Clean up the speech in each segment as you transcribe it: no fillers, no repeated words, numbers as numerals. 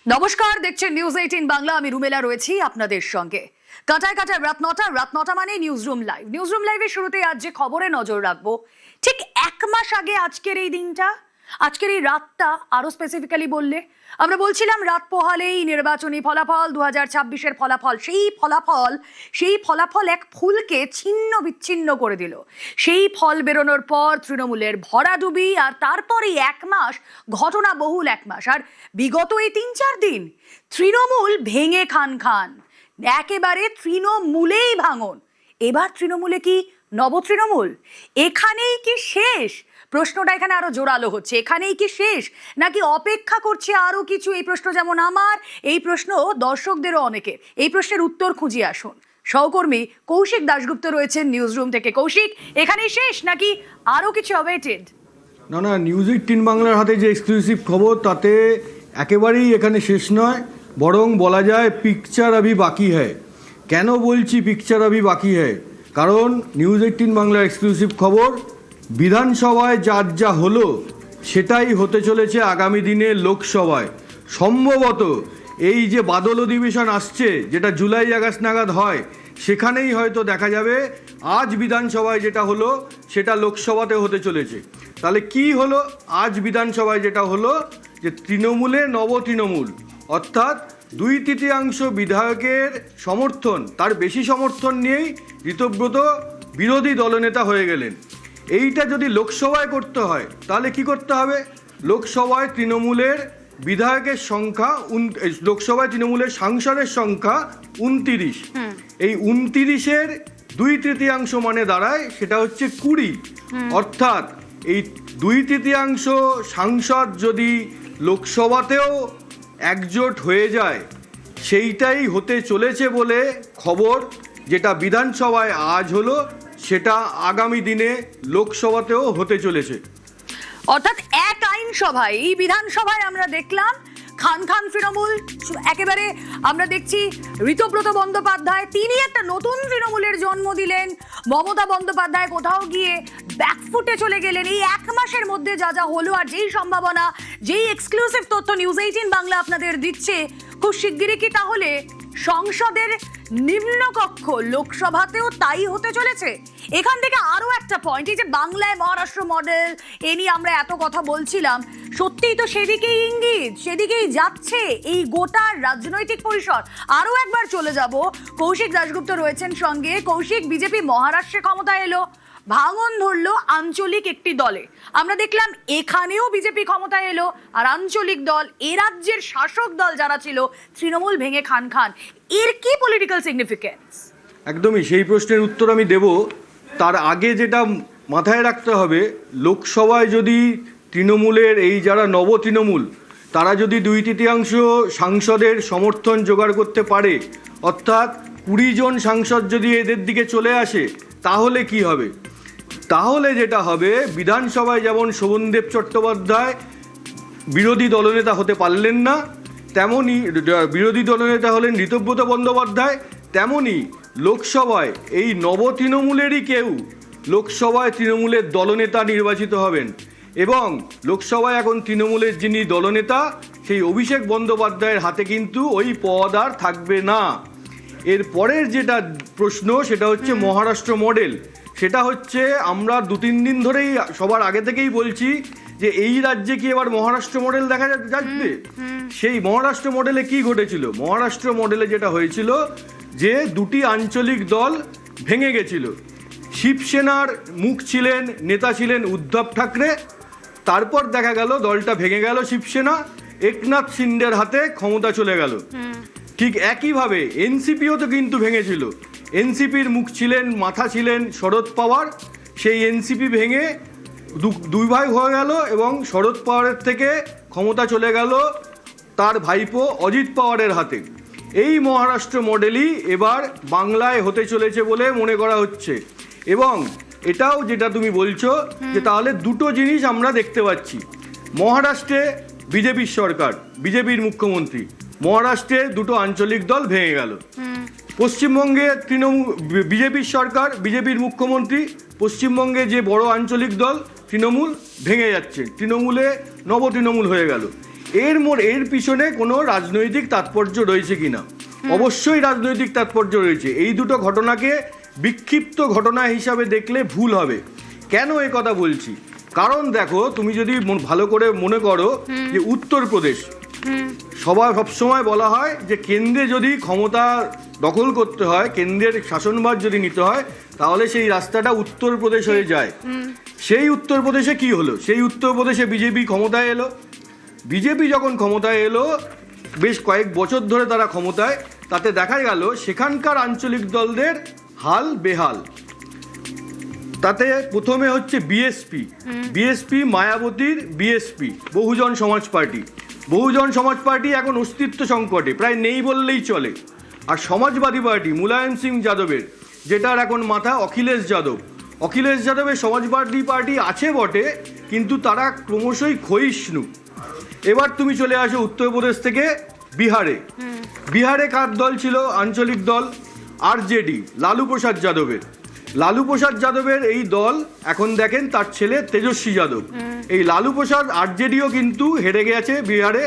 নমস্কার, দেখছেন নিউজ 18 বাংলা। আমি রুমেলা রয়েছি আপনাদের সঙ্গে। কাটায় কাটায় রাত নটা মানে নিউজরুম লাইভ। নিউজরুম লাইভের শুরুতে আজ যে খবরে নজর রাখবো, ঠিক 1 মাস আগে আজকের এই দিনটা, আজকের এই রাতটা আরো স্পেসিফিক্যালি বললে আমরা বলছিলাম রাত পোহালেই নির্বাচনী ফলাফল, 2026-এর ফলাফল। সেই ফলাফল এক ফুলকে ছিন্ন বিচ্ছিন্ন করে দিল। সেই ফল বেরোনোর পর তৃণমূলের ভরাডুবি, আর তারপরেই 1 মাস, ঘটনা বহুল 1 মাস। আর বিগত এই 3-4 দিন তৃণমূল ভেঙে খান, একেবারে তৃণমূলেই ভাঙন। এবার তৃণমূলে কি নবতৃণমূল? এখানেই কি শেষ? প্রশ্নটা এখানে আরো জোরালো হচ্ছে। এখানেই কি শেষ, নাকি অপেক্ষা করছে আরো কিছু? এই প্রশ্ন যেমন আমার, এই প্রশ্ন দর্শকদেরও অনেকের। এই প্রশ্নের উত্তর খুঁজে আসুন। সহকর্মী কৌশিক দাশগুপ্ত রয়েছেন নিউজরুম থেকে। কৌশিক, এখানেই শেষ নাকি আরো কিছু অ্যাওয়েটেড? না, নিউজ 18 বাংলার হাতে যে এক্সক্লুসিভ খবর, তাতে একেবারেই এখানে শেষ নয়, বরং বলা যায় পিকচার আভি বাকি হ্যায়। কেন বলছি পিকচার আভি বাকি হ্যায়? কারণ নিউজ 18 বাংলার এক্সক্লুসিভ খবর, বিধানসভায় যা হলো সেটাই হতে চলেছে আগামী দিনে লোকসভায়। সম্ভবত এই যে বাদল অধিবেশন আসছে, যেটা জুলাই আগস্ট নাগাদ হয়, সেখানেই হয়তো দেখা যাবে আজ বিধানসভায় যেটা হলো সেটা লোকসভাতে হতে চলেছে। তাহলে কি হলো আজ বিধানসভায়? যেটা হলো যে তৃণমূলে নবতৃণমূল, অর্থাৎ 2/3 বিধায়কের সমর্থন, তার বেশি সমর্থন নিয়েই ঋতব্রত বিরোধী দলনেতা হয়ে গেলেন। এইটা যদি লোকসভায় করতে হয় তাহলে কি করতে হবে? লোকসভায় তৃণমূলের বিধায়কের সংখ্যা, লোকসভায় তৃণমূলের সাংসদের সংখ্যা 29। এই 29-এর 2/3 মানে দাঁড়ায় সেটা হচ্ছে 20। অর্থাৎ এই 2/3 সাংসদ যদি লোকসভাতেও একজোট হয়ে যায়, সেইটাই হতে চলেছে বলে খবর। যেটা বিধানসভায় আজ হলো সেটা আগামী দিনে লোকসভাতেও হতে চলেছে। অর্থাৎ এক আইনসভায়, এই বিধানসভায় আমরা দেখলাম খান তৃণমূল একেবারে। আমরা দেখছি ঋতব্রত বন্দ্যোপাধ্যায়, তিনি একটা নতুন তৃণমূলের জন্ম দিলেন। মমতা বন্দ্যোপাধ্যায় কোথাও গিয়ে ব্যাকফুটে চলে গেলেন। এই 1 মাসের মধ্যে যা হলো, আর যেই সম্ভাবনা, যেই এক্সক্লুসিভ তথ্য নিউজ 18 বাংলা আপনাদের দিচ্ছে, খুব শিগগিরই কি তাহলে সংসদের নিম্নকক্ষ লোকসভাতেও তাই হতে চলেছে? এখান থেকে আরো একটা পয়েন্ট, এই যে বাংলায় মহারাষ্ট্র মডেল, এ নিয়ে আমরা এত কথা বলছিলাম, সত্যিই তো সেদিকেই ইঙ্গিত, সেদিকেই যাচ্ছে এই গোটা রাজনৈতিক পরিসর। আরো একবার চলে যাব, কৌশিক দাশগুপ্ত রয়েছেন সঙ্গে। কৌশিক, বিজেপি মহারাষ্ট্রে ক্ষমতা এলো, ভাঙন ধরলো আঞ্চলিক একটি দলে। আমরা দেখলাম এখানেও বিজেপি ক্ষমতা এলো, আর আঞ্চলিক দল, এ রাজ্যের শাসক দল যারা ছিল, তৃণমূল ভেঙে খান। এর কি পলিটিক্যাল সিগনিফিকেন্স? একদমই, সেই প্রশ্নের উত্তর আমি দেব। তার আগে যেটা মাথায় রাখতে হবে, লোকসভায় যদি তৃণমূলের এই যারা নবতৃণমূল, তারা যদি 2/3 সাংসদের সমর্থন জোগাড় করতে পারে, অর্থাৎ 20 জন সাংসদ যদি এদের দিকে চলে আসে, তাহলে কি হবে? তাহলে যেটা হবে, বিধানসভায় যেমন শোভনদেব চট্টোপাধ্যায় বিরোধী দলনেতা হতে পারলেন না, তেমনই বিরোধী দলনেতা হলেন ঋতব্রত বন্দ্যোপাধ্যায়, তেমনই লোকসভায় এই নবতৃণমূলেরই কেউ লোকসভায় তৃণমূলের দলনেতা নির্বাচিত হবেন। এবং লোকসভায় এখন তৃণমূলের যিনি দলনেতা, সেই অভিষেক বন্দ্যোপাধ্যায়ের হাতে কিন্তু ওই পদ আর থাকবে না। এর পরের যেটা প্রশ্ন, সেটা হচ্ছে মহারাষ্ট্র মডেল। সেটা হচ্ছে, আমরা 2-3 দিন ধরেই সবার আগে থেকেই বলছি যে এই রাজ্যে কি এবার মহারাষ্ট্র মডেল দেখা যাচ্ছে। সেই মহারাষ্ট্র মডেলে কি ঘটেছিল? মহারাষ্ট্র মডেলে যেটা হয়েছিল, যে 2টি আঞ্চলিক দল ভেঙে গেছিল। শিবসেনার মুখ ছিলেন, নেতা ছিলেন উদ্ধব ঠাকরে। তারপর দেখা গেল দলটা ভেঙে গেল, শিবসেনা একনাথ শিন্ডের হাতে ক্ষমতা চলে গেল। ঠিক একইভাবে এনসিপিও তো কিন্তু ভেঙেছিল। এনসিপির মুখ ছিলেন, মাথা ছিলেন শরদ পাওয়ার। সেই এনসিপি ভেঙে দুই ভাই হয়ে গেল, এবং শরদ পাওয়ারের থেকে ক্ষমতা চলে গেল তার ভাইপো অজিত পাওয়ারের হাতে। এই মহারাষ্ট্র মডেলই এবার বাংলায় হতে চলেছে বলে মনে করা হচ্ছে। এবং এটাও যেটা তুমি বলছো, যে তাহলে দুটো জিনিস আমরা দেখতে পাচ্ছি। মহারাষ্ট্রে বিজেপির সরকার, বিজেপির মুখ্যমন্ত্রী, মহারাষ্ট্রে 2টো আঞ্চলিক দল ভেঙে গেল। পশ্চিমবঙ্গে বিজেপির সরকার, বিজেপির মুখ্যমন্ত্রী, পশ্চিমবঙ্গে যে বড় আঞ্চলিক দল তৃণমূল ভেঙে যাচ্ছে, তৃণমূলে নবতৃণমূল হয়ে গেল। এর পিছনে কোনো রাজনৈতিক তাৎপর্য রয়েছে কিনা? অবশ্যই রাজনৈতিক তাৎপর্য রয়েছে। এই দুটো ঘটনাকে বিক্ষিপ্ত ঘটনা হিসাবে দেখলে ভুল হবে। কেন এ কথা বলছি? কারণ দেখো, তুমি যদি ভালো করে মনে করো যে উত্তরপ্রদেশ, সবসময় বলা হয় যে কেন্দ্রে যদি ক্ষমতা দখল করতে হয়, কেন্দ্রের শাসনভার যদি নিতে হয়, তাহলে সেই রাস্তাটা উত্তরপ্রদেশ হয়ে যায়। সেই উত্তরপ্রদেশে কি হলো? সেই উত্তরপ্রদেশে বিজেপি ক্ষমতায় এলো। বিজেপি যখন ক্ষমতায় এলো, বেশ কয়েক বছর ধরে তারা ক্ষমতায়, তাতে দেখা গেল সেখানকার আঞ্চলিক দলদের হাল বেহাল। তাতে প্রথমে হচ্ছে বিএসপি মায়াবতীর বিএসপি, বহুজন সমাজ পার্টি এখন অস্তিত্ব সংকটে, প্রায় নেই বললেই চলে। আর সমাজবাদী পার্টি মুলায়ম সিং যাদবের, যেটার এখন মাথা অখিলেশ যাদবের সমাজবাদী পার্টি আছে বটে, কিন্তু তারা ক্রমশই ক্ষয়িষ্ণু। এবার তুমি চলে আসো উত্তরপ্রদেশ থেকে বিহারে কার দল ছিল? আঞ্চলিক দল আরজেডি, লালু প্রসাদ যাদবের এই দল। এখন দেখেন তার ছেলে তেজস্বী যাদব। এই লালু প্রসাদ আরজেডিও কিন্তু হেরে গেছে বিহারে,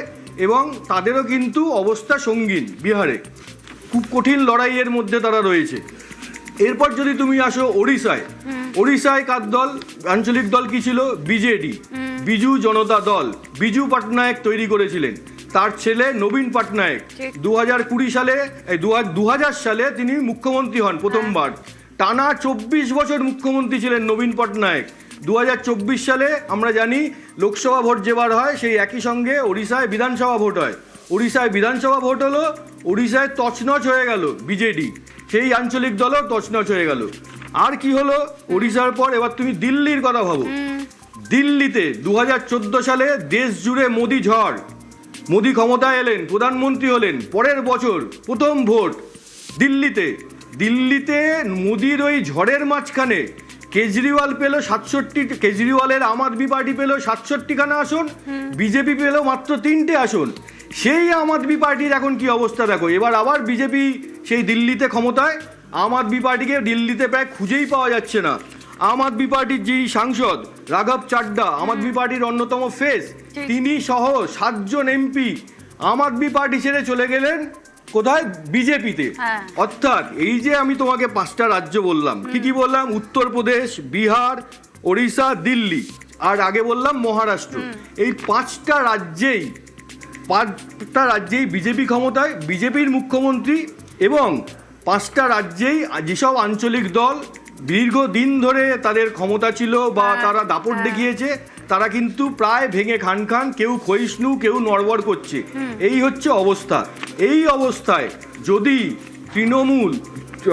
এবং তাদেরও কিন্তু অবস্থা সঙ্গীন। বিহারে খুব কঠিন লড়াইয়ের মধ্যে তারা রয়েছে। এরপর যদি তুমি আসো ওড়িশায় কার দল? আঞ্চলিক দল কি ছিল? বিজেডি, বিজু জনতা দল। বিজু পটনায়ক তৈরি করেছিলেন, তার ছেলে নবীন পটনায়ক 2000 সালে তিনি মুখ্যমন্ত্রী হন প্রথমবার। টানা 24 বছর মুখ্যমন্ত্রী ছিলেন নবীন পটনায়ক। 2024 সালে আমরা জানি লোকসভা ভোট যেবার হয়, সেই একই সঙ্গে ওড়িশায় বিধানসভা ভোট হয়। ওড়িশায় বিধানসভা ভোট হলো, ওড়িশায় তছনছ হয়ে গেল বিজেডি, সেই আঞ্চলিক দলও তছনছ হয়ে গেল। আর কি হলো ওড়িশার পর? এবার তুমি দিল্লির কথা ভাবো। দিল্লিতে 2014 সালে দেশ জুড়ে মোদি ঝড়, মোদি ক্ষমতায় এলেন, প্রধানমন্ত্রী হলেন, পরের বছর প্রথম ভোট দিল্লিতে মোদির ওই ঝড়ের মাঝখানে কেজরিওয়াল পেল 67, কেজরিওয়ালের আম আদমি পার্টি পেল 67খানা আসন, বিজেপি পেল মাত্র 3টে আসন। সেই আম আদমি পার্টির এখন কি অবস্থা দেখো। এবার আবার বিজেপি সেই দিল্লিতে ক্ষমতায়, আম আদমি পার্টিকে দিল্লিতে প্রায় খুঁজেই পাওয়া যাচ্ছে না। আম আদমি পার্টির যেই সাংসদ রাঘব চাড্ডা, আম আদমি পার্টির অন্যতম ফেস, তিনি সহ 7 জন এমপি আম আদমি পার্টি ছেড়ে চলে গেলেন কোথায়? বিজেপিতে। অর্থাৎ এই যে আমি তোমাকে 5টা রাজ্য বললাম, কি বললাম? উত্তরপ্রদেশ, বিহার, ওড়িশা, দিল্লি, আর আগে বললাম মহারাষ্ট্র। এই 5টা রাজ্যেই বিজেপি ক্ষমতায়, বিজেপির মুখ্যমন্ত্রী, এবং 5টা রাজ্যেই যেসব আঞ্চলিক দল দীর্ঘদিন ধরে তাদের ক্ষমতা ছিল বা তারা দাপট দেখিয়েছে, তারা কিন্তু প্রায় ভেঙে খান, কেউ ক্ষয়িষ্ণু, কেউ নড়বড় করছে। এই হচ্ছে অবস্থা। এই অবস্থায় যদি তৃণমূল,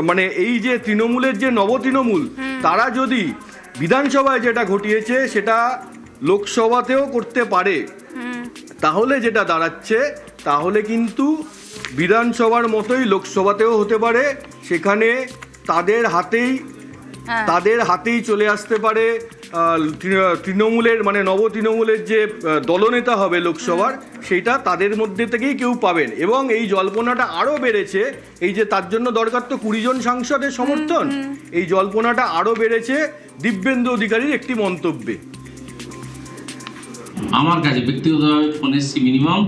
মানে এই যে তৃণমূলের যে নবতৃণমূল, তারা যদি বিধানসভায় যেটা ঘটিয়েছে সেটা লোকসভাতেও করতে পারে, তাহলে যেটা দাঁড়াচ্ছে, তাহলে কিন্তু বিধানসভার মতোই লোকসভাতেও হতে পারে। সেখানে তাদের হাতেই চলে আসতে পারে তৃণমূলের, মানে নবতৃণমূলের যে দলনেতা হবে লোকসভার, সেটা তাদের মধ্যে থেকেই কেউ পাবেন। এবং এই জল্পনাটা আরও বেড়েছে, এই যে তার জন্য দরকার তো 20 জন সাংসদের সমর্থন, এই জল্পনাটা আরও বেড়েছে দিব্যেন্দু অধিকারীর একটি মন্তব্যে। আমার কাছে ব্যক্তিগতভাবে ফোন এসেছে মিনিমাম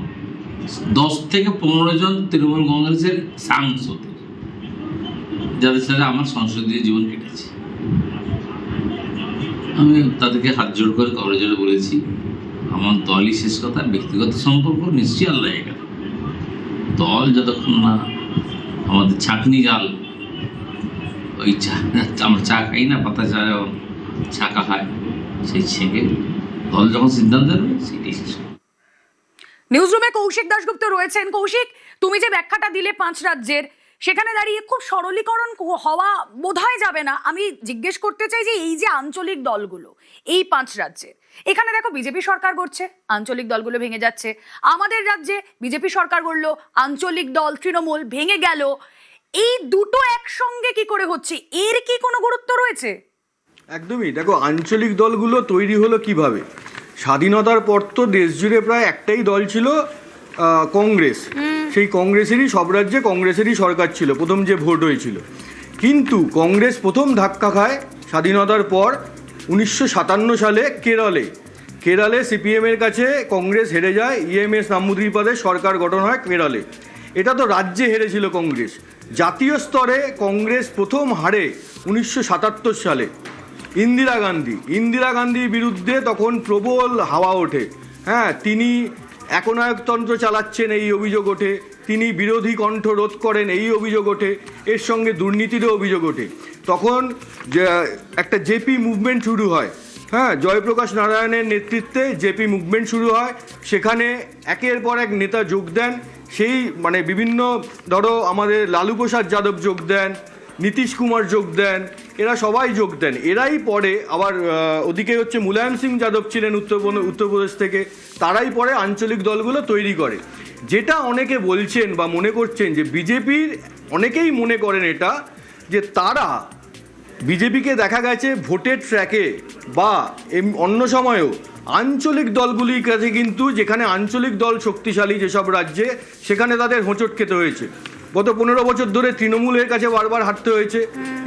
10 থেকে 15 জন তৃণমূল কংগ্রেসের সাংসদ, যাদের সাথে আমার সংসদীয় জীবন কেটেছে। আমি তাদেরকে হাত জোড় করে করজোড়ে বলেছি, আমার দলই শেষ কথা, ব্যক্তিগত সম্পর্ক নিশ্চয়ই আল্লাহ গেল। দল যতক্ষণ না আমাদের ছাঁকনি জাল, ওই আমরা চা খাই না, পাতা চা ছাঁকা হয়, সেই ছেঁকে দল যখন সিদ্ধান্ত নেবে সেটাই শেষ। নিউজরুমে কৌশিক দাশগুপ্ত রয়েছেন। কৌশিক, তুমি যে ব্যাখ্যাটা দিলে 5 রাজ্যের, সেখানে দাঁড়িয়ে খুব সরলীকরণ হওয়া বোধহয় যাবে না। আমি জিজ্ঞেস করতে চাই যে এই যে আঞ্চলিক দলগুলো এই 5 রাজ্যে, এখানে দেখো বিজেপি সরকার গড়ছে, আঞ্চলিক দলগুলো ভেঙে যাচ্ছে। আমাদের রাজ্যে বিজেপি সরকার গড়লো, আঞ্চলিক দল তৃণমূল ভেঙে গেল। এই দুটো একসঙ্গে কি করে হচ্ছে? এর কি কোনো গুরুত্ব রয়েছে? একদমই। দেখো, আঞ্চলিক দলগুলো তৈরি হলো কিভাবে? স্বাধীনতার পর তো দেশ জুড়ে প্রায় একটাই দল ছিল, কংগ্রেস। সেই কংগ্রেসেরই, সব রাজ্যে কংগ্রেসেরই সরকার ছিল প্রথম যে ভোট হয়েছিল। কিন্তু কংগ্রেস প্রথম ধাক্কা খায় স্বাধীনতার পর 1957 সালে কেরালে সিপিএমের কাছে কংগ্রেস হেরে যায়, ইএমএস নাম্বুদ্রিপাদের সরকার গঠন হয় কেরালে। এটা তো রাজ্যে হেরেছিল কংগ্রেস। জাতীয় স্তরে কংগ্রেস প্রথম হারে 1977 সালে ইন্দিরা গান্ধীর বিরুদ্ধে তখন প্রবল হাওয়া ওঠে। হ্যাঁ, তিনি একনায়কতন্ত্র চালাচ্ছেন এই অভিযোগ ওঠে, তিনি বিরোধী কণ্ঠ রোধ করেন এই অভিযোগ ওঠে, এর সঙ্গে দুর্নীতিরও অভিযোগ ওঠে। তখন একটা জেপি মুভমেন্ট শুরু হয়। হ্যাঁ, জয়প্রকাশ নারায়ণের নেতৃত্বে জেপি মুভমেন্ট শুরু হয়। সেখানে একের পর এক নেতা যোগ দেন। সেই মানে বিভিন্ন, ধরো আমাদের লালু প্রসাদ যাদব যোগ দেন, নীতিশ কুমার যোগ দেন, এরা সবাই যোগ দেন। এরাই পরে আবার ওদিকে হচ্ছে মুলায়ম সিং যাদব ছিলেন উত্তরপ্রদেশ থেকে, তারাই পরে আঞ্চলিক দলগুলো তৈরি করে। যেটা অনেকে বলছেন বা মনে করছেন যে বিজেপির, অনেকেই মনে করেন এটা, যে তারা বিজেপিকে দেখা গেছে ভোটের ট্র্যাকে বা অন্য সময়েও আঞ্চলিক দলগুলির কাছে, কিন্তু যেখানে আঞ্চলিক দল শক্তিশালী যেসব রাজ্যে, সেখানে তাদের হোঁচট খেতে হয়েছে। গত 15 বছর ধরে তৃণমূলের কাছে বারবার হারতে হয়েছে।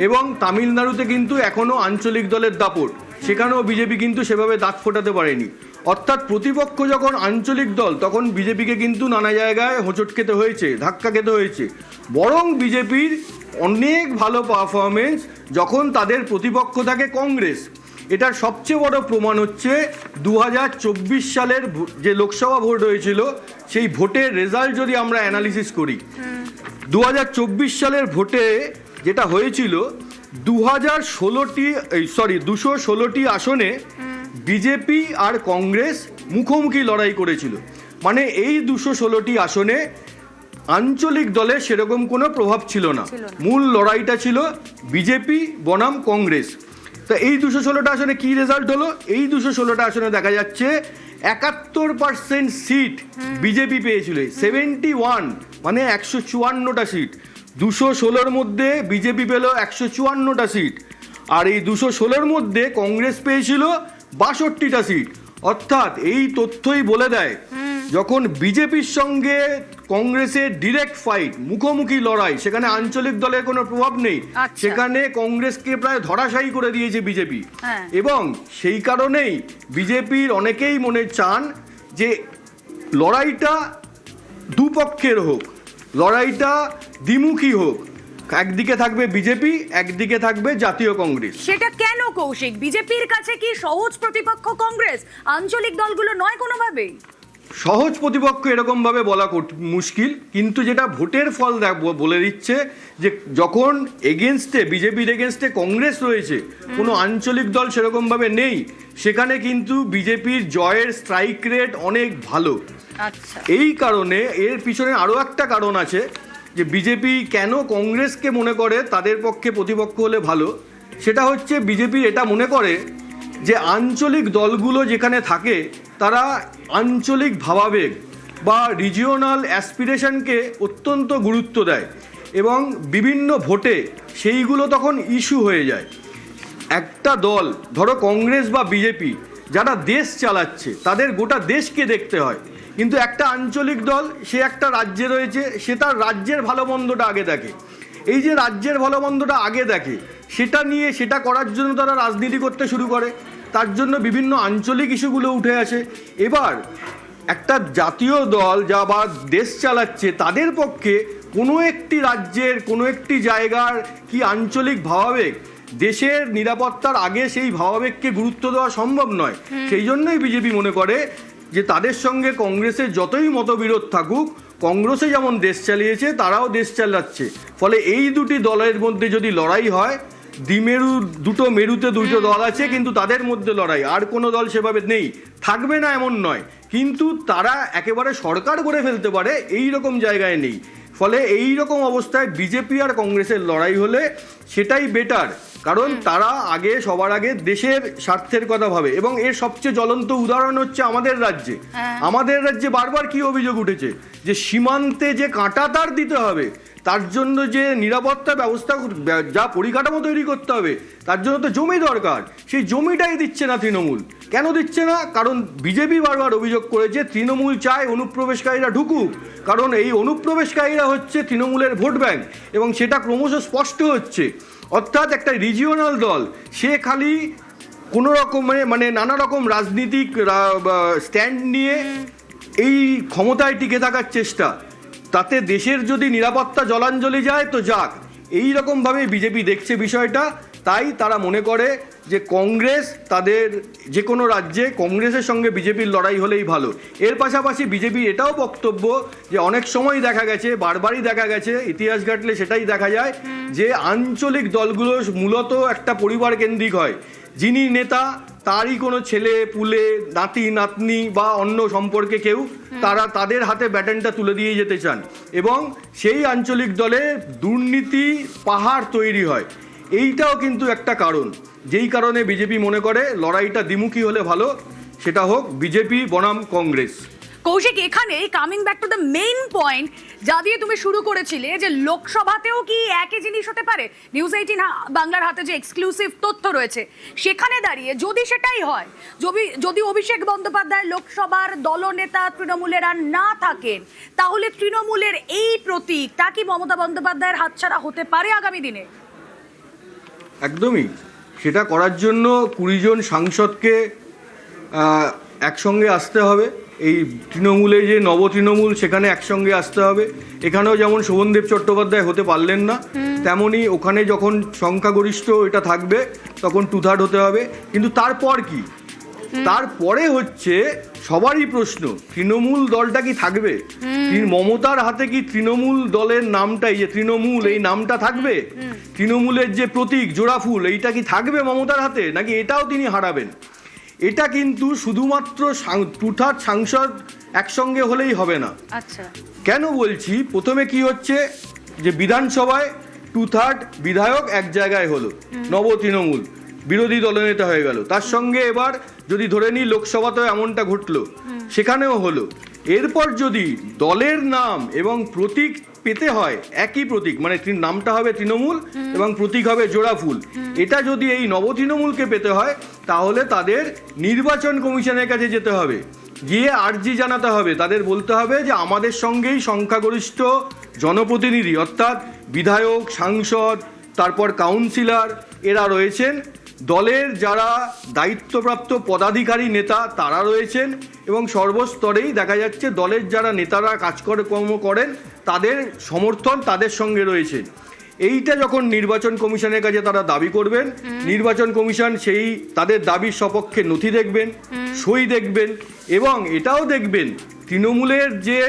এবং তামিলনাড়ুতে কিন্তু এখনও আঞ্চলিক দলের দাপট, সেখানেও বিজেপি কিন্তু সেভাবে দাঁত ফোটাতে পারেনি। অর্থাৎ প্রতিপক্ষ যখন আঞ্চলিক দল, তখন বিজেপিকে কিন্তু নানা জায়গায় হোঁচট খেতে হয়েছে, ধাক্কা খেতে হয়েছে। বরং বিজেপির অনেক ভালো পারফরমেন্স যখন তাদের প্রতিপক্ষ থাকে কংগ্রেস। এটার সবচেয়ে বড় প্রমাণ হচ্ছে 2024 সালের যে লোকসভা ভোট হয়েছিল, সেই ভোটের রেজাল্ট যদি আমরা অ্যানালিসিস করি, 2024 সালের ভোটে যেটা হয়েছিল, 216টি আসনে বিজেপি আর কংগ্রেস মুখোমুখি লড়াই করেছিল। মানে এই 216টি আসনে আঞ্চলিক দলের সেরকম কোনো প্রভাব ছিল না। মূল লড়াইটা ছিল বিজেপি বনাম কংগ্রেস। তা এই 216টা আসনে কি রেজাল্ট হলো? এই 216টা আসনে দেখা যাচ্ছে 71% সিট বিজেপি পেয়েছিল। 71 মানে 154টা সিট। 216-র মধ্যে বিজেপি পেল 154টা সিট, আর এই 216-র মধ্যে কংগ্রেস পেয়েছিল 62টা সিট। অর্থাৎ এই তথ্যই বলে দেয়, যখন বিজেপির সঙ্গে কংগ্রেসের ডিরেক্ট ফাইট, মুখোমুখি লড়াই, সেখানে আঞ্চলিক দলের কোনো প্রভাব নেই। সেখানে কংগ্রেসকে প্রায় ধরাশায়ী করে দিয়েছে বিজেপি। এবং সেই কারণেই বিজেপির অনেকেই মনে চান যে লড়াইটা দুপক্ষের হোক, লড়াইটা দ্বিমুখী হোক। একদিকে থাকবে বিজেপি, একদিকে থাকবে জাতীয় কংগ্রেস। সেটা কেন কৌশিক? বিজেপির কাছে কি সহজ প্রতিপক্ষ কংগ্রেস, আঞ্চলিক দলগুলো নয় কোনোভাবেই? সহজ প্রতিপক্ষ এরকম ভাবে বলা মুশকিল, কিন্তু যেটা ভোটের ফল বলে দিচ্ছে যে যখন বিজেপির এগেনস্টে কংগ্রেস রয়েছে, কোনো আঞ্চলিক দল সেরকম ভাবে নেই, সেখানে কিন্তু বিজেপির জয়ের স্ট্রাইক রেট অনেক ভালো। এই কারণে এর পিছনে আরো একটা কারণ আছে যে বিজেপি কেন কংগ্রেসকে মনে করে তাদের পক্ষে প্রতিপক্ষ হলে ভালো। সেটা হচ্ছে বিজেপি এটা মনে করে যে আঞ্চলিক দলগুলো যেখানে থাকে, তারা আঞ্চলিক ভাবাবেগ বা রিজিওনাল অ্যাসপিরেশনকে অত্যন্ত গুরুত্ব দেয়, এবং বিভিন্ন ভোটে সেইগুলো তখন ইস্যু হয়ে যায়। একটা দল, ধরো কংগ্রেস বা বিজেপি, যারা দেশ চালাচ্ছে, তাদের গোটা দেশকে দেখতে হয়। কিন্তু একটা আঞ্চলিক দল, সে একটা রাজ্যে রয়েছে, সে তার রাজ্যের ভালো মন্দটা আগে দেখে। এই যে রাজ্যের ভালো মন্দটা আগে দেখে, সেটা করার জন্য তারা রাজনীতি করতে শুরু করে। তার জন্য বিভিন্ন আঞ্চলিক ইস্যুগুলো উঠে আসে। এবার একটা জাতীয় দল যা বা দেশ চালাচ্ছে, তাদের পক্ষে কোনো একটি রাজ্যের কোনো একটি জায়গার কি আঞ্চলিক ভাবাবেগ, দেশের নিরাপত্তার আগে সেই ভাবাবেগকে গুরুত্ব দেওয়া সম্ভব নয়। সেই জন্যই বিজেপি মনে করে যে তাদের সঙ্গে কংগ্রেসের যতই মতবিরোধ থাকুক, কংগ্রেসে যেমন দেশ চালিয়েছে, তারাও দেশ চালাচ্ছে। ফলে এই দুটি দলের মধ্যে যদি লড়াই হয়, দুটো মেরুতে দুটো দল আছে, কিন্তু তাদের মধ্যে লড়াই, আর কোনো দল সেভাবে নেই, থাকবে না এমন নয়, কিন্তু তারা একেবারে সরকার করে ফেলতে পারে এই রকম জায়গায় নেই। ফলে এই রকম অবস্থায় বিজেপি আর কংগ্রেসের লড়াই হলে সেটাই বেটার, কারণ তারা সবার আগে দেশের স্বার্থের কথা ভাবে। এবং এর সবচেয়ে জ্বলন্ত উদাহরণ হচ্ছে আমাদের রাজ্যে বারবার কি অভিযোগ উঠেছে যে সীমান্তে যে কাঁটা তার দিতে হবে, তার জন্য যে নিরাপত্তা ব্যবস্থা, যা পরিকাঠামো তৈরি করতে হবে, তার জন্য তো জমি দরকার। সেই জমিটাই দিচ্ছে না তৃণমূল। কেন দিচ্ছে না? কারণ বিজেপি বারবার অভিযোগ করেছে তৃণমূল চায় অনুপ্রবেশকারীরা ঢুকুক, কারণ এই অনুপ্রবেশকারীরা হচ্ছে তৃণমূলের ভোট ব্যাংক, এবং সেটা ক্রমশ স্পষ্ট হচ্ছে। অর্থাৎ একটা রিজিওনাল দল, সে খালি কোনো রকমের মানে নানা রকম রাজনীতিক স্ট্যান্ড নিয়ে এই ক্ষমতায় টিকে থাকার চেষ্টা, তাতে দেশের যদি নিরাপত্তা জলাঞ্জলি যায় তো যাক, এই রকমভাবে বিজেপি দেখছে বিষয়টা। তাই তারা মনে করে যে কংগ্রেস তাদের যে কোনো রাজ্যে কংগ্রেসের সঙ্গে বিজেপির লড়াই হলেই ভালো। এর পাশাপাশি বিজেপির এটাও বক্তব্য যে অনেক সময় দেখা গেছে, বারবারই দেখা গেছে, ইতিহাস ঘাটলে সেটাই দেখা যায় যে আঞ্চলিক দলগুলো মূলত একটা পরিবার কেন্দ্রিক হয়। যিনি নেতা তারই কোনো ছেলে পুলে নাতি নাতনি বা অন্য সম্পর্কে কেউ তাদের হাতে ব্যাটনটা তুলে দিয়ে যেতে চান এবং সেই আঞ্চলিক দলে দুর্নীতি পাহাড় তৈরি হয়। এইটাও কিন্তু একটা কারণ, যেই কারণে বিজেপি মনে করে লড়াইটা দ্বিমুখী হলে ভালো, সেটা হোক বিজেপি বনাম কংগ্রেস। কৌশিক, এখানে coming back to the main point যা দিয়ে তুমি শুরু করেছিলে, যে লোকসভাতেও কি একই জিনিস হতে পারে? নিউজ 18 বাংলার হাতে যে এক্সক্লুসিভ তথ্য রয়েছে সেখানে দাঁড়িয়ে যদি সেটাই হয়, যদি অভিষেক বন্দ্যোপাধ্যায় লোকসভার দলনেতা তৃণমূলের আর না থাকেন, তাহলে তৃণমূলের এই প্রতীকটা কি মমতা বন্দ্যোপাধ্যায়ের হাতছাড়া হতে পারে আগামী দিনে? একদমই। সেটা করার জন্য 20 জন সাংসদকে একসঙ্গে আসতে হবে। এই তৃণমূলে যে নব তৃণমূল সেখানে একসঙ্গে আসতে হবে। এখানেও যেমন শোভনদেব চট্টোপাধ্যায় হতে পারলেন না, তেমনই ওখানে যখন সংখ্যাগরিষ্ঠ এটা থাকবে তখন 2/3 হতে হবে। কিন্তু তারপর কি? তারপরে হচ্ছে সবারই প্রশ্ন, তৃণমূল দলটা কি থাকবে? মমতার হাতে কি তৃণমূল দলের নামটাই যে তৃণমূল, এই নামটা থাকবে? তৃণমূলের যে প্রতীক জোড়াফুল, এইটা কি থাকবে মমতার হাতে, নাকি এটাও তিনি হারাবেন? এটা কিন্তু শুধুমাত্র 2/3 সাংসদ একসঙ্গে হলেই হবে না। আচ্ছা, কেন বলছি? প্রথমে কি হচ্ছে যে বিধানসভায় 2/3 বিধায়ক এক জায়গায় হলো, নব তৃণমূল বিরোধী দলনেতা হয়ে গেল। তার সঙ্গে এবার যদি ধরে নিই লোকসভাতেও এমনটা ঘটলো, সেখানেও হলো। এরপর যদি দলের নাম এবং প্রতীক পেতে হয় একই প্রতীক, মানে নামটা হবে তৃণমূল এবং প্রতীক হবে জোড়াফুল, এটা যদি এই নব তৃণমূলকে পেতে হয় তাহলে তাদের নির্বাচন কমিশনের কাছে যেতে হবে, গিয়ে আর্জি জানাতে হবে, তাদের বলতে হবে যে আমাদের সঙ্গেই সংখ্যাগরিষ্ঠ জনপ্রতিনিধি অর্থাৎ বিধায়ক, সাংসদ, তারপর কাউন্সিলর এরা রয়েছেন, দলের যারা দায়িত্বপ্রাপ্ত পদাধিকারী নেতা তারা রয়েছেন এবং সর্বস্তরেই দেখা যাচ্ছে দলের যারা নেতারা কাজকর্ম করেন তাদের সমর্থন তাদের সঙ্গে রয়েছে। এইটা যখন নির্বাচন কমিশনের কাছে তারা দাবি করবেন, নির্বাচন কমিশন সেই তাদের দাবির সপক্ষে নথি দেখবেন, সই দেখবেন এবং এটাও দেখবেন তৃণমূলের যে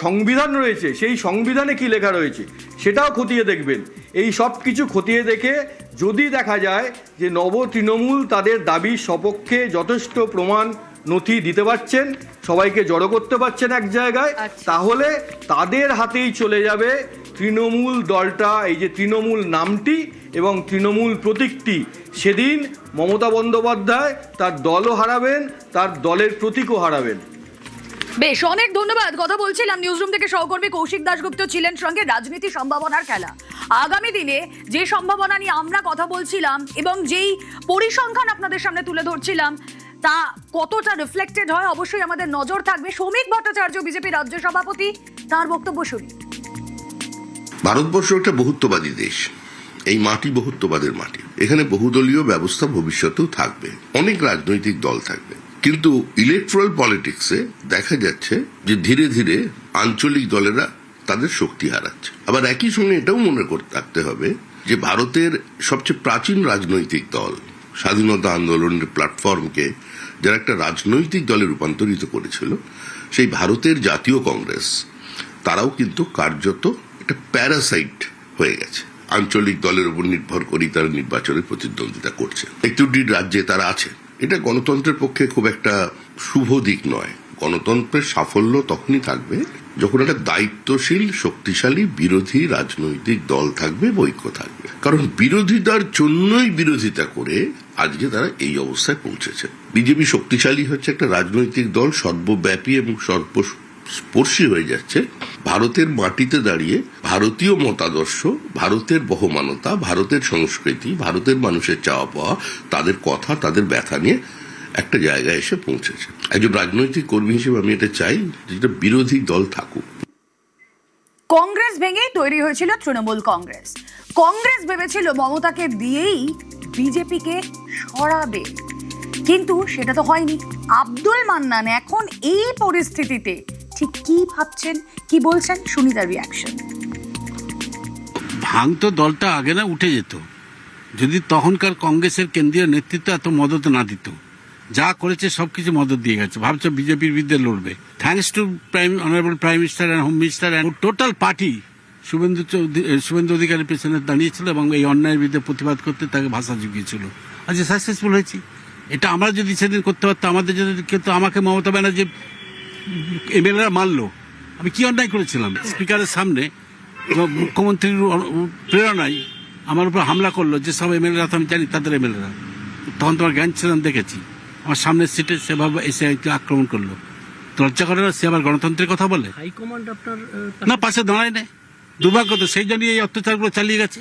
সংবিধান রয়েছে সেই সংবিধানে কি লেখা রয়েছে সেটাও খতিয়ে দেখবেন। এই সব কিছু খতিয়ে দেখে যদি দেখা যায় যে নব তৃণমূল তাদের দাবির সপক্ষে যথেষ্ট প্রমাণ নথি দিতে পারছেন, সবাইকে জড়ো করতে পারছেন এক জায়গায়, তাহলে তাদের হাতেই চলে যাবে তৃণমূল দলটা, এই যে তৃণমূল নামটি এবং তৃণমূল প্রতীকটি। সেদিন মমতা বন্দ্যোপাধ্যায় তার দলও হারাবেন, তার দলের প্রতীকও হারাবেন। বেশ, অনেক ধন্যবাদ। কথা বলছিলাম নিউজরুম থেকে সহকর্মী কৌশিক দাশগুপ্ত ছিলেন সঙ্গে। রাজনীতি সম্ভাবনার খেলা, আগামী দিনে যে সম্ভাবনা নিয়ে আমরা কথা বলছিলাম এবং যেই পরিসংখ্যান আপনাদের সামনে তুলে ধরছিলাম তা কতটা রিফ্লেক্টেড হয় অবশ্যই আমাদের নজর থাকবে। শ্রমিক ভট্টাচার্য বিজেপি রাজ্য সভাপতি, তার বক্তব্য শুনি। ভারতবর্ষ একটা বহুত্ববাদী দেশ, এই মাটি বহুত্ববাদের মাটি। এখানে বহুদলীয় ব্যবস্থা ভবিষ্যতেও থাকবে, অনেক রাজনৈতিক দল থাকবে, কিন্তু ইলেকট্রাল পলিটিক্সে দেখা যাচ্ছে যে ধীরে ধীরে আঞ্চলিক দলেরা তাদের শক্তি হারাচ্ছে। আবার একই সঙ্গে এটাও মনে করতে রাখতে হবে যে ভারতের সবচেয়ে প্রাচীন রাজনৈতিক দল স্বাধীনতা আন্দোলনের প্ল্যাটফর্মকে যারা একটা রাজনৈতিক দলে রূপান্তরিত করেছিল, সেই ভারতের জাতীয় কংগ্রেস, তারাও কিন্তু কার্যত একটা প্যারাসাইট হয়ে গেছে। আঞ্চলিক দলের উপর নির্ভর করেই তারা নির্বাচনে প্রতিদ্বন্দ্বিতা করছে। 61 রাজ্যে তারা আছে। এটা গণতন্ত্রের পক্ষে খুব একটা শুভ দিক নয়। গণতন্ত্রের সাফল্য তখনই থাকবে যখন একটা দায়িত্বশীল শক্তিশালী বিরোধী রাজনৈতিক দল থাকবে, ঐক্য থাকবে। কারণ বিরোধিতার জন্যই বিরোধিতা করে আজকে তারা এই অবস্থায় পৌঁছেছে। বিজেপি শক্তিশালী হচ্ছে একটা রাজনৈতিক দল, সর্বব্যাপী এবং সর্বস্পর্শী হয়ে যাচ্ছে। ভারতের মাটিতে দাঁড়িয়ে ভারতীয় মতাদর্শ, ভারতের বহমানতা, ভারতের সংস্কৃতি, ভারতের মানুষের চাওয়া পাওয়া, তাদের কথা, তাদের ব্যথা নিয়ে একটা জায়গায় এসে পৌঁছেছে। একজন রাজনৈতিক কর্মী হিসেবে আমি এটা চাই যেটা বিরোধী দল থাকুক। কংগ্রেস ভেঙেই তৈরি হয়েছিল তৃণমূল কংগ্রেস। কংগ্রেস ভেবেছিল মমতাকে দিয়েই বিজেপিকে সরাবে, কিন্তু সেটা তো হয়নি। আব্দুল মান্নান এখন এই পরিস্থিতিতে ঠিক কি ভাবছেন, কি বলছেন, শুনি তার রিয়াকশন। ভাঙতো দলটা আগে না উঠে যেত যদি তখনকার কংগ্রেসের কেন্দ্রীয় নেতৃত্ব এত মদত না দিত। যা করেছে সবকিছু মদত দিয়ে গেছে, ভাবছো বিজেপির বিরুদ্ধে লড়বে। Thanks to honourable prime minister and home minister and total party Suvendu অধিকারীর পেছনে দাঁড়িয়েছিল এবং এই অন্যায়ের বিরুদ্ধে প্রতিবাদ করতে তাকে ভাষা জুগিয়েছিল। আজ সাকসেসফুল হয়েছি। এটা আমরা যদি সেদিন করতে পারতাম, আমাদের যদি কিন্তু আমাকে মমতা ব্যানার্জি এমএলএরা মারলো, আমি কি অন্যায় করেছিলাম? স্পিকারের সামনে মুখ্যমন্ত্রীর প্রেরণায় আমার উপর হামলা করলো, যে সব এমএলএরা তো আমি জানি তাদের এমএলএরা, তখন তোমার জ্ঞান ছিলাম, দেখেছি আমার সামনের সিটে সেভাবে এসে আক্রমণ করলো। লজ্জা করে না? সে আবার গণতন্ত্রের কথা বলে। হাইকমান্ড আপনার না, পাশে দাঁড়ায় নেই। দুর্ভাগ্য তো, সেই জন্যই এই অত্যাচারগুলো চালিয়ে গেছে।